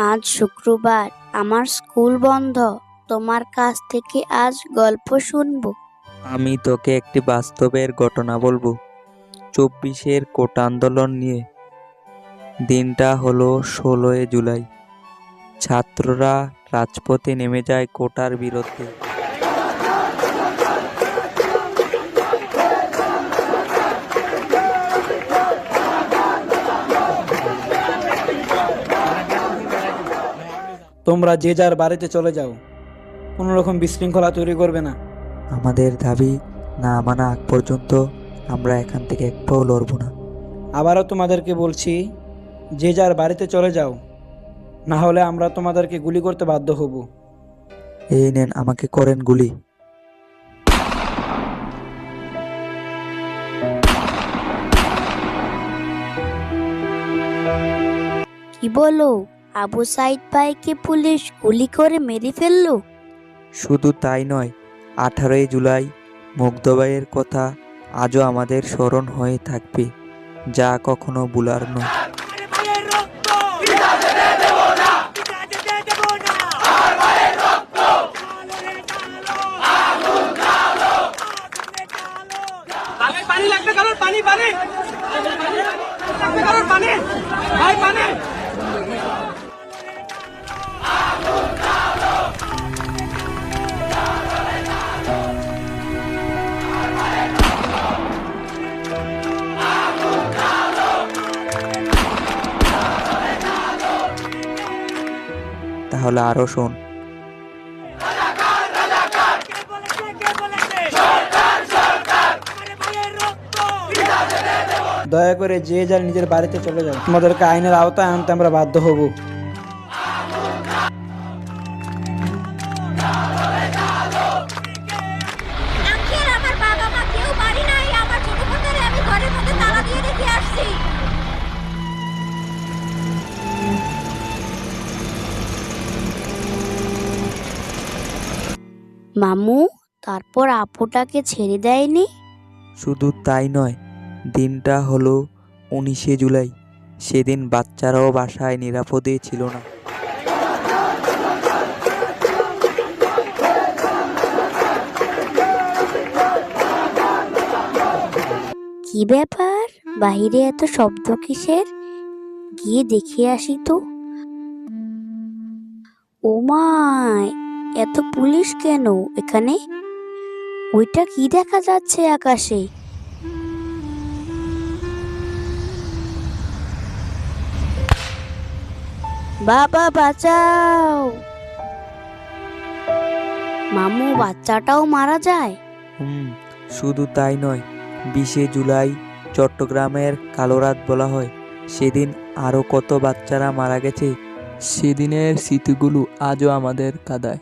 আজ শুক্রবার, আমার স্কুল বন্ধ। তোমার কাছ থেকে আজ গল্প শুনবো। আমি তোকে একটি বাস্তবের ঘটনা বলবো। 24-এর কোটা আন্দোলন নিয়ে। দিনটা হলো 16 জুলাই। ছাত্ররা রাজপথে নেমে যায় কোটার বিরুদ্ধে। তোমরা যে যার বাড়িতে চলে যাও, কোনো রকম বিশৃঙ্খলা তৈরি করবে না। আমাদের দাবি না মানা আগ পর্যন্ত আমরা এখান থেকে এক পাও লড়ব না। আবারও তোমাদেরকে বলছি, যে যার বাড়িতে চলে যাও, না হলে আমরা তোমাদেরকে গুলি করতে বাধ্য হব। এই নেন, আমাকে করেন গুলি। কি বলো, আবু সাইদ ভাইকে পুলিশ গুলি করে মেরে ফেললো? শুধু তাই নয়, 18 জুলাই মুগ্ধবাইয়ের কথা আজও আমাদের স্মরণ হয়ে থাকবে, যা কখনো ভুলার নয়। পানি লাগবে কারণ পানি পানি লাগবে কারণ পানি ভাই পানি। তাহলে আরো শোন। দয়া করে যে যার নিজের বাড়িতে চলে যাও, তোমাদেরকে আইনের আওতায় আনতে আমরা বাধ্য হব। আঙ্কেল, আমার বাবা মা কেউ বাড়ি নাই। আমার ছোট বোনটারে আমি ঘরের মধ্যে তালা দিয়ে রেখে আসছি। মামু, তারপর আপুটাকে ছেড়ে দেয়নি? শুধু তাই নয়, দিনটা হলো 19 জুলাই। সেদিন বাচ্চারাও বাসায় নিরাপদে ছিল না। কি ব্যাপার, বাহিরে এত শব্দ কিসের? গিয়ে দেখে আসি তো। ও মাই, এত পুলিশ কেন এখানে? ওইটা কি দেখা যাচ্ছে আকাশে? বাবা বাঁচাও! মামু, বাচ্চাটাও মারা যায়? শুধু তাই নয়, 20 জুলাই চট্টগ্রামের কালো রাত বলা হয়। সেদিন আরো কত বাচ্চারা মারা গেছে। সেদিনের স্মৃতিগুলো আজও আমাদের কাঁদায়।